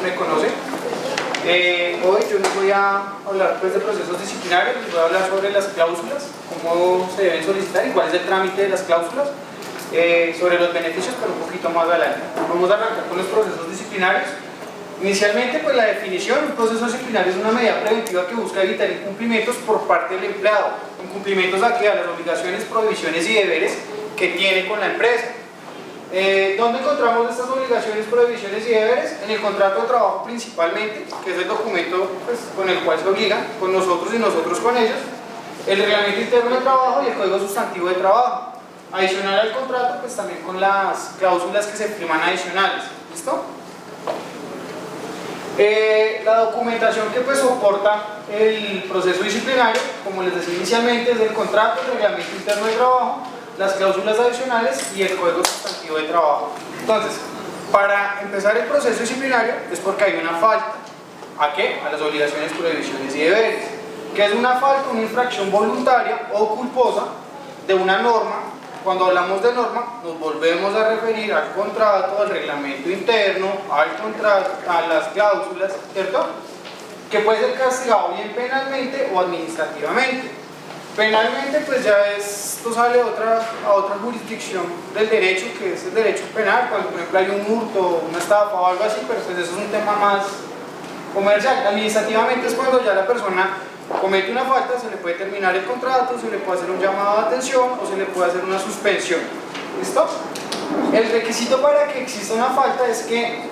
me conocen. Hoy yo les voy a hablar pues, de procesos disciplinarios, les voy a hablar sobre las cláusulas, cómo se deben solicitar y cuál es el trámite de las cláusulas, sobre los beneficios, pero un poquito más adelante. Vamos a arrancar con los procesos disciplinarios. Inicialmente, pues la definición, un proceso disciplinario es una medida preventiva que busca evitar incumplimientos por parte del empleado. Incumplimientos a las obligaciones, prohibiciones y deberes que tiene con la empresa. ¿Dónde encontramos estas obligaciones, prohibiciones y deberes? En el contrato de trabajo principalmente, que es el documento pues, con el cual se obligan, con nosotros y nosotros con ellos. El reglamento interno de trabajo y el código sustantivo de trabajo. Adicional al contrato, pues también con las cláusulas que se firman adicionales. ¿Listo? La documentación que pues soporta el proceso disciplinario, como les decía inicialmente, es el contrato, el reglamento interno de trabajo, las cláusulas adicionales y el código sustantivo de trabajo. Entonces, para empezar el proceso disciplinario es porque hay una falta. ¿A qué? A las obligaciones, prohibiciones y deberes. ¿Qué es una falta? Una infracción voluntaria o culposa de una norma. Cuando hablamos de norma, nos volvemos a referir al contrato, al reglamento interno, al contrato, a las cláusulas, ¿cierto? Que puede ser castigado bien penalmente o administrativamente. Penalmente, pues ya esto sale a otra jurisdicción del derecho, que es el derecho penal, cuando por ejemplo hay un hurto, una estafa o algo así, pero pues eso es un tema más comercial. Administrativamente es cuando ya la persona comete una falta, se le puede terminar el contrato, se le puede hacer un llamado de atención o se le puede hacer una suspensión. ¿Listo? El requisito para que exista una falta es que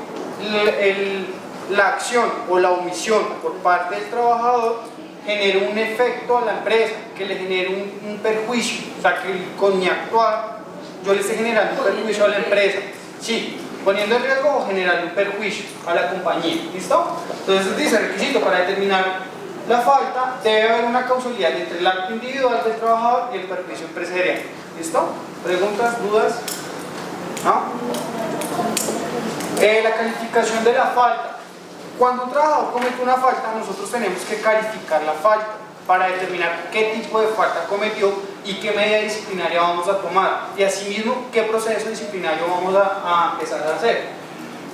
la acción o la omisión por parte del trabajador genere un efecto a la empresa, que le genere un perjuicio, o sea, que con mi actuar yo le esté generando un perjuicio a la empresa. Sí, poniendo en riesgo o generando un perjuicio a la compañía. ¿Listo? Entonces dice el requisito para determinar la falta, debe haber una causalidad entre el acto individual del trabajador y el perjuicio empresarial. ¿Listo? ¿Preguntas? ¿Dudas? ¿No? La calificación de la falta. Cuando un trabajador comete una falta, nosotros tenemos que calificar la falta para determinar qué tipo de falta cometió y qué medida disciplinaria vamos a tomar. Y asimismo, qué proceso disciplinario vamos a empezar a hacer.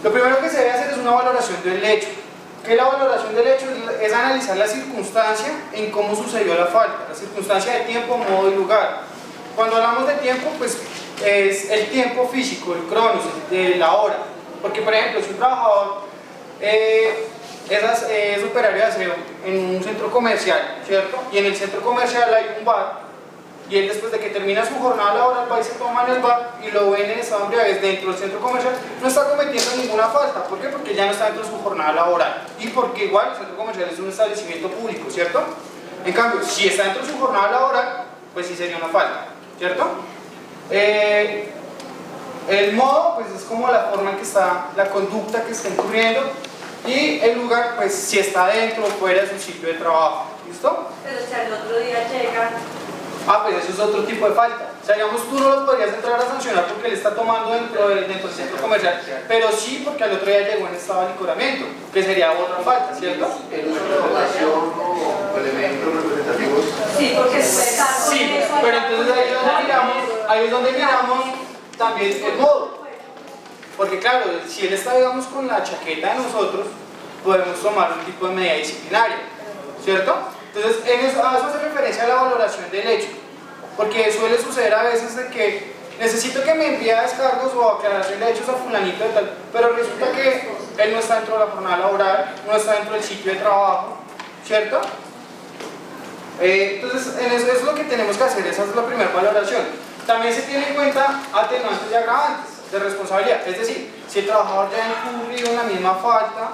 Lo primero que se debe hacer es una valoración del hecho. ¿Qué es la valoración del hecho? Es analizar la circunstancia en cómo sucedió la falta, la circunstancia de tiempo, modo y lugar. Cuando hablamos de tiempo, pues es el tiempo físico, el cronos, de la hora. Porque, por ejemplo, si un trabajador es operario de aseo en un centro comercial, ¿cierto? Y en el centro comercial hay un bar, y él después de que termina su jornada laboral va y se toma en el bar y lo ven en estado de embriaguez dentro del centro comercial, no está cometiendo ninguna falta. ¿Por qué? Porque ya no está dentro de su jornada laboral y porque igual el centro comercial es un establecimiento público, ¿cierto? En cambio, si está dentro de su jornada laboral, pues sí sería una falta, ¿cierto? El modo, pues es como la forma en que está, la conducta que está incurriendo, y el lugar, pues si está dentro o fuera de su sitio de trabajo. ¿Listo? Pero si al otro día llega... Pues eso es otro tipo de falta. O sea, digamos, tú no lo podrías entrar a sancionar porque él está tomando dentro del centro comercial, pero sí porque al otro día llegó en estado de alicoramiento, que sería otra falta, ¿cierto? ¿En una representación o elementos representativos? Sí, porque se puede estar con Sí, eso pero allá. entonces ahí es donde miramos también el modo. Porque claro, si él está, digamos, con la chaqueta de nosotros, podemos tomar un tipo de medida disciplinaria, ¿cierto? Entonces, a eso hace referencia a la valoración del hecho, porque suele suceder a veces de que necesito que me envíe descargos o aclaración de hechos a fulanito de tal, pero resulta que él no está dentro de la jornada laboral, no está dentro del sitio de trabajo, ¿cierto? Entonces, en eso es lo que tenemos que hacer, esa es la primera valoración. También se tiene en cuenta atenuantes y agravantes de responsabilidad, es decir, si el trabajador ya ha incurrido en la misma falta,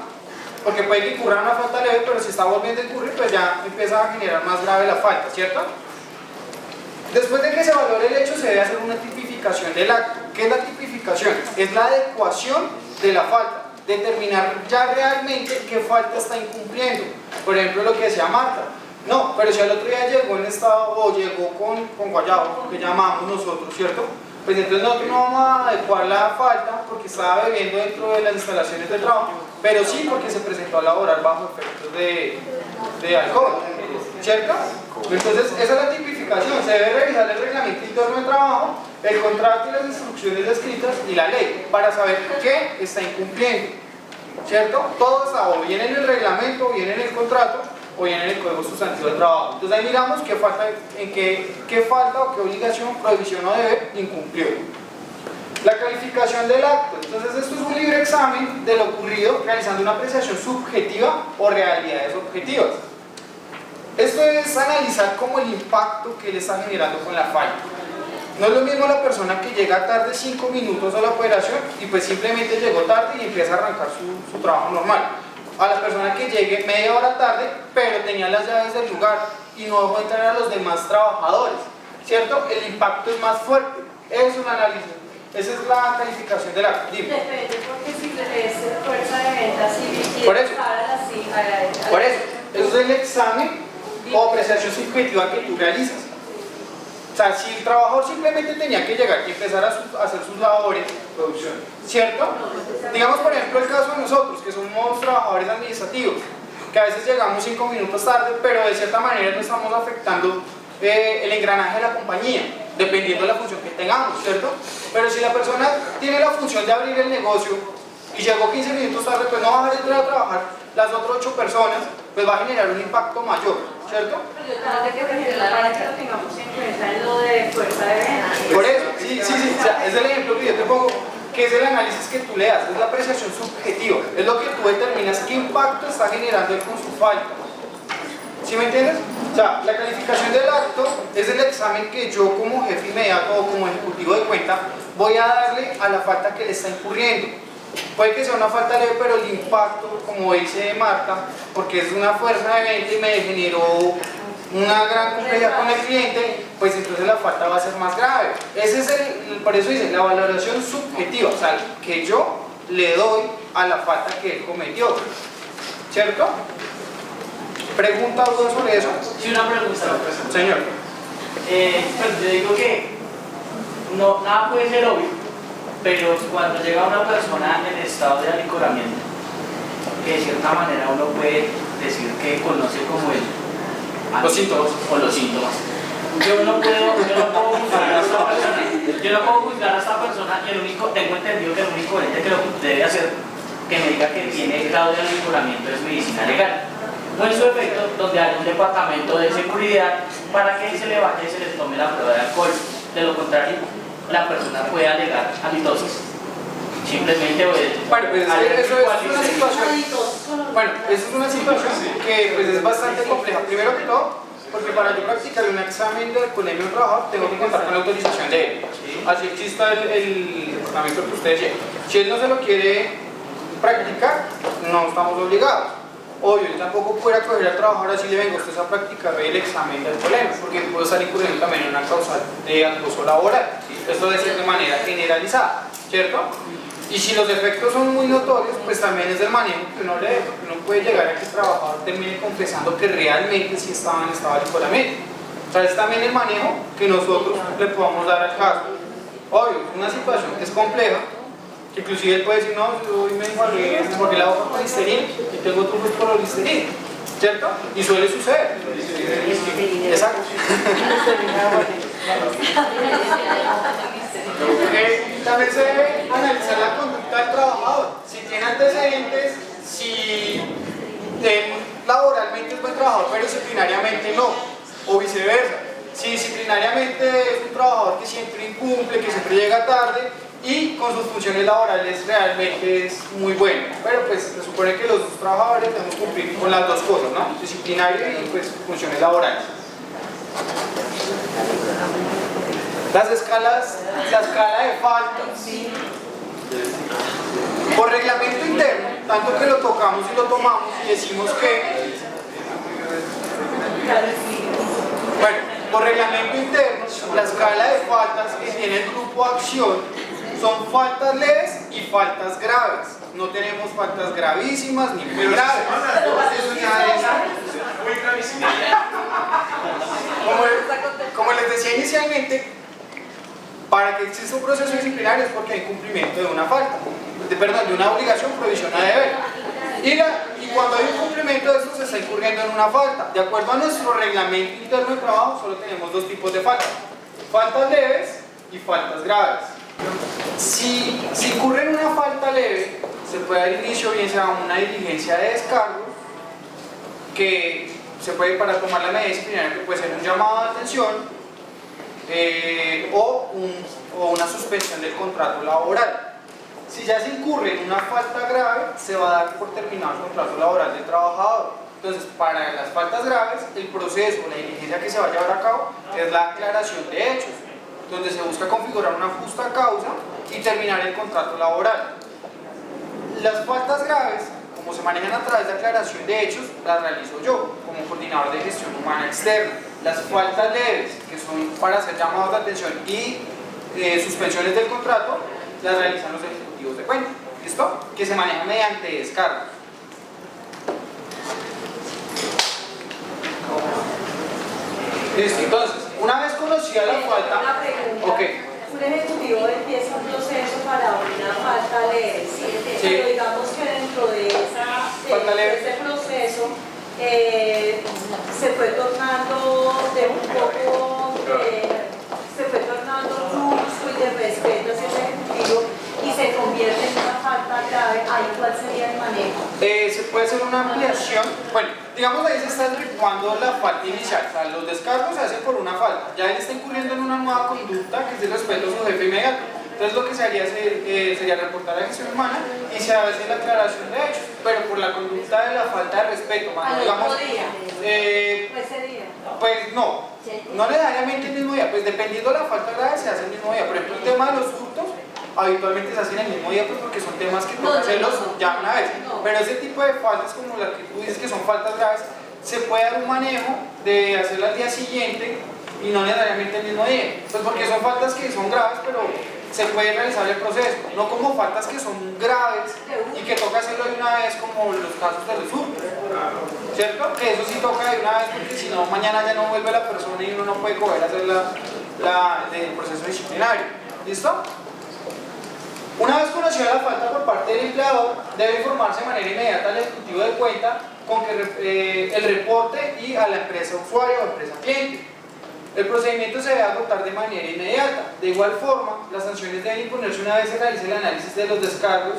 porque puede que incurra una falta leve, pero si está volviendo a incurrir, pues ya empieza a generar más grave la falta, ¿cierto? Después de que se valore el hecho, se debe hacer una tipificación del acto. ¿Qué es la tipificación? Es la adecuación de la falta, determinar ya realmente qué falta está incumpliendo. Por ejemplo, lo que decía Marta. No, pero si al otro día llegó en estado o llegó con guayabo, que llamamos nosotros, ¿cierto? Pues entonces nosotros no vamos a adecuar la falta porque estaba bebiendo dentro de las instalaciones de trabajo, pero sí porque se presentó a laborar bajo efectos de alcohol, ¿cierto? Entonces esa es la tipificación, se debe revisar el reglamento interno de trabajo, el contrato y las instrucciones escritas y la ley para saber qué está incumpliendo. ¿cierto? Todo está o bien en el reglamento, o bien en el contrato, o bien en el Código Sustantivo de Trabajo. Entonces ahí miramos qué falta, qué falta o qué obligación, prohibición o deber incumplió. La calificación del acto. Entonces esto es un libre examen de lo ocurrido realizando una apreciación subjetiva o realidades objetivas. Esto es analizar como el impacto que le está generando con la falla. No es lo mismo la persona que llega tarde 5 minutos a la operación y pues simplemente llegó tarde y empieza a arrancar su trabajo normal, a la persona que llegue media hora tarde pero tenía las llaves del lugar y no dejó entrar a los demás trabajadores, ¿cierto? El impacto es más fuerte. Es un análisis. Esa es la calificación del acto. Dime. Depende, porque si es fuerza de venta civil, Por eso, eso es el examen o apreciación subjetiva que tú realizas. O sea, si el trabajador simplemente tenía que llegar y empezar a hacer sus labores, producción, ¿cierto? Digamos, por ejemplo, el caso de nosotros, que somos trabajadores administrativos, que a veces llegamos 5 minutos tarde, pero de cierta manera no estamos afectando el engranaje de la compañía, dependiendo de la función que tengamos, ¿cierto? Pero si la persona tiene la función de abrir el negocio y llegó 15 minutos tarde, pues no va a dejar de entrar a trabajar las otras 8 personas, pues va a generar un impacto mayor, ¿cierto? Pero yo creo que para que lo tengamos en cuenta en lo de fuerza de venta. Por eso, sí, o sea, es el ejemplo que yo te pongo, que es el análisis que tú le das, es la apreciación subjetiva, es lo que tú determinas qué impacto está generando él con su falta. ¿Sí me entiendes? O sea, la calificación del acto es el examen que yo como jefe inmediato o como ejecutivo de cuenta voy a darle a la falta que le está incurriendo. Puede que sea una falta leve, pero el impacto, como dice Marta, porque es una fuerza de venta y me generó una gran complejidad con el cliente, pues entonces la falta va a ser más grave. Ese es por eso dice, la valoración subjetiva, o sea, que yo le doy a la falta que él cometió, ¿cierto? ¿Pregunta o duda sobre eso? Sí, una pregunta. Señor. Pues yo digo que no, nada puede ser obvio, pero cuando llega una persona en estado de alicoramiento, que de cierta manera uno puede decir que conoce como Los síntomas. o los síntomas. Yo no puedo juzgar a esta persona. Yo no puedo juzgar a esta persona y tengo entendido que el único ente que lo debe hacer que me diga que tiene grado de alicoramiento es medicina legal. O en su efecto, donde hay un departamento de seguridad para que se le vaya y se les tome la prueba de alcohol. De lo contrario, la persona puede alegar halitosis. Simplemente Bueno, pues eso es una situación. Bueno, eso es una situación que pues, es bastante compleja. Primero que todo, porque para yo practicar un examen de alcoholemia en un trabajador tengo que contar con la autorización de él. Así exista el departamento que ustedes lleven. Si él no se lo quiere practicar, no estamos obligados. Obvio, yo tampoco puedo coger al trabajador así le vengo a ustedes a practicar el examen de alcoholemia, porque puedo estar incurriendo también en una causal de acoso laboral. Esto debe ser de manera generalizada, ¿cierto? Y si los efectos son muy notorios, pues también es el manejo que uno le dé, porque uno puede llegar a que el trabajador termine confesando que realmente sí estaba en estado de alicoramiento. O sea, es también el manejo que nosotros le podamos dar al caso. Obvio, es una situación que es compleja, que inclusive él puede decir, no, yo hoy me enjuagué la boca con listerina y tengo tubos por listerina, ¿cierto? Y suele suceder. Exacto. También se debe analizar la conducta del trabajador. Si tiene antecedentes, si laboralmente es buen trabajador, pero disciplinariamente no, o viceversa. Si disciplinariamente es un trabajador que siempre incumple, que siempre llega tarde y con sus funciones laborales realmente es muy bueno. Pero pues se supone que los dos trabajadores debemos cumplir con las dos cosas, ¿no? Disciplinario y pues funciones laborales. La escala de faltas. Por reglamento interno, tanto que lo tocamos y lo tomamos y decimos que, bueno, por reglamento interno, la escala de faltas que tiene el grupo acción son faltas leves y faltas graves. No tenemos faltas gravísimas ni muy graves. Como les decía inicialmente, para que exista un proceso disciplinario es porque hay cumplimiento de una falta, de una obligación, provisión a deber. Y cuando hay un cumplimiento de esto se está incurriendo en una falta. De acuerdo a nuestro reglamento interno de trabajo, solo tenemos dos tipos de faltas: faltas leves y faltas graves. Si incurre en una falta leve, se puede dar inicio bien sea a una diligencia de descargo, que se puede para tomar la medida disciplinaria, que puede ser un llamado de atención o una suspensión del contrato laboral. Si ya se incurre en una falta grave, se va a dar por terminado el contrato laboral del trabajador. Entonces, para las faltas graves, el proceso, la diligencia que se va a llevar a cabo es la aclaración de hechos, donde se busca configurar una justa causa y terminar el contrato laboral. Las faltas graves, como se manejan a través de aclaración de hechos, las realizo yo como coordinador de gestión humana externa. Las faltas leves, que son para hacer llamados de atención y suspensiones del contrato, las realizan los ejecutivos de cuenta. ¿Listo? Que se maneja mediante descargo. Listo, entonces, una vez conocida la falta, Una pregunta. ok. Un ejecutivo empieza un proceso para una falta leve, ¿sí? Sí. Pero digamos que dentro de Falta leve. ese proceso se fue tornando de un poco, se fue tornando justo y de respeto hacia ese ejecutivo y se convierte en una falta grave. Ahí, ¿cuál sería el manejo? Se puede hacer una ampliación. Bueno, digamos ahí se está adecuando la falta inicial. O sea, los descargos se hacen por una falta. Ya él está incurriendo en una nueva conducta que es de respeto a su jefe inmediato. Entonces lo que se haría sería reportar a la gestión humana y se hace la aclaración de hechos. Pero por la conducta de la falta de respeto, Al digamos, otro día. Ese día. pues no necesariamente el mismo día. Pues dependiendo de la falta grave se hace el mismo día. Por ejemplo, el tema de los hurtos habitualmente se hacen el mismo día pues porque son temas que toca hacerlos ya una vez. Pero ese tipo de faltas como las que tú dices que son faltas graves, se puede dar un manejo de hacerlas al día siguiente y no necesariamente el mismo día. Pues porque son faltas que son graves, pero se puede realizar el proceso, no como faltas que son graves y que toca hacerlo de una vez como los casos de los hurtos, ¿cierto? Que eso sí toca de una vez porque si no mañana ya no vuelve la persona y uno no puede coger a hacer el proceso disciplinario. ¿Listo? Una vez conocida la falta por parte del empleador, debe informarse de manera inmediata al ejecutivo de cuenta con que el reporte y a la empresa usuaria o empresa cliente. El procedimiento se debe agotar de manera inmediata. De igual forma, las sanciones deben imponerse una vez se realice el análisis de los descargos,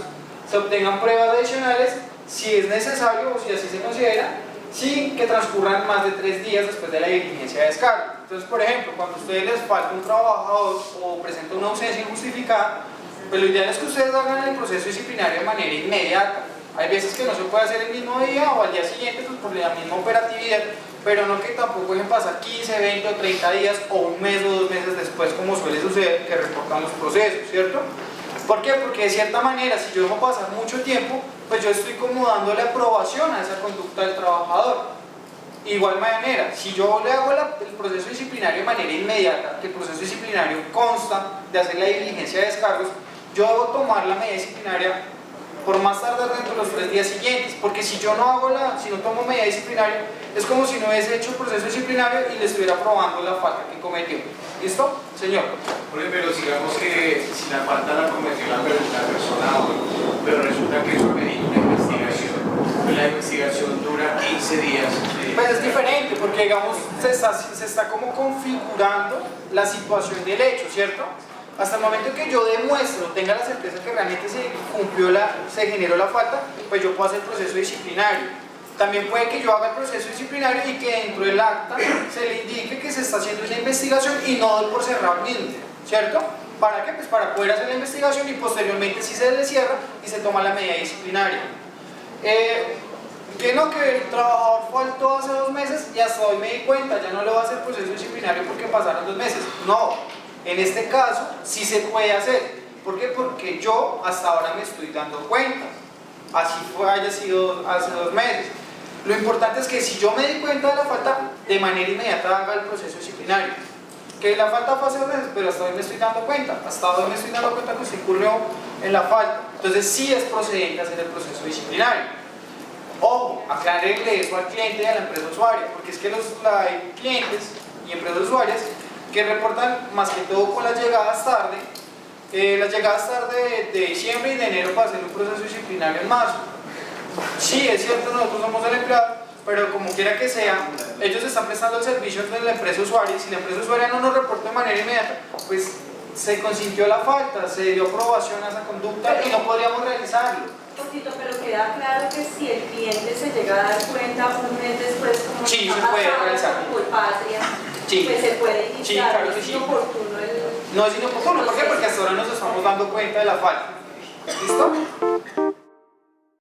se obtengan pruebas adicionales, si es necesario o si así se considera, sin que transcurran más de 3 días después de la diligencia de descargo. Entonces, por ejemplo, cuando a ustedes les falta un trabajador o presenta una ausencia injustificada, pues lo ideal es que ustedes hagan el proceso disciplinario de manera inmediata. Hay veces que no se puede hacer el mismo día o al día siguiente pues por la misma operatividad, pero no que tampoco dejen pasar 15, 20 o 30 días o un mes o 2 meses después como suele suceder que reportan los procesos, ¿cierto? ¿Por qué? Porque de cierta manera si yo dejo pasar mucho tiempo, pues yo estoy como dándole aprobación a esa conducta del trabajador. Igual manera, si yo le hago el proceso disciplinario de manera inmediata, que el proceso disciplinario consta de hacer la diligencia de descargos, yo debo tomar la medida disciplinaria por más tardar dentro de los 3 días siguientes, porque si yo no si no tomo medida disciplinaria, es como si no hubiese hecho el proceso disciplinario y le estuviera aprobando la falta que cometió. ¿Listo? Señor. Pero digamos que si la falta la cometió la persona hoy, pero resulta que eso amerita una investigación, pues la investigación dura 15 días. Pues es diferente, porque digamos se está como configurando la situación del hecho, ¿cierto? Hasta el momento que yo demuestro, tenga la certeza que realmente se generó la falta, pues yo puedo hacer el proceso disciplinario. También puede que yo haga el proceso disciplinario y que dentro del acta se le indique que se está haciendo una investigación y no doy por cerrado el mismo, ¿cierto? ¿Para qué? Pues para poder hacer la investigación y posteriormente si se le cierra y se toma la medida disciplinaria. Que no, que el trabajador faltó hace 2 meses y hasta hoy me di cuenta, ya no le voy a hacer proceso disciplinario porque pasaron 2 meses. No. En este caso, sí se puede hacer. ¿Por qué? Porque yo hasta ahora me estoy dando cuenta. Así haya sido hace 2 meses. Lo importante es que si yo me di cuenta de la falta, de manera inmediata haga el proceso disciplinario. Que la falta fue hace 2 meses, pero hasta hoy me estoy dando cuenta. Hasta hoy me estoy dando cuenta que se incurrió en la falta. Entonces sí es procedente hacer el proceso disciplinario. Ojo, aclárenle eso al cliente y a la empresa usuaria, porque es que hay clientes y empresas usuarias que reportan más que todo con las llegadas tarde de diciembre y de enero para hacer un proceso disciplinario en marzo. Sí, es cierto, nosotros somos el empleado, pero como quiera que sea, ellos están prestando el servicio de la empresa usuaria y si la empresa usuaria no nos reporta de manera inmediata, pues se consintió la falta, se dio aprobación a esa conducta y no podríamos realizarlo. Poquito, pero queda claro que si el cliente se llega a dar cuenta un mes después, como Sí, está se puede pasando realizar. por patria, Sí. pues se puede Sí, iniciar, claro que es sí. inoportuno el... No es inoportuno, ¿por qué? Porque hasta ahora nos estamos dando cuenta de la falta. ¿Listo?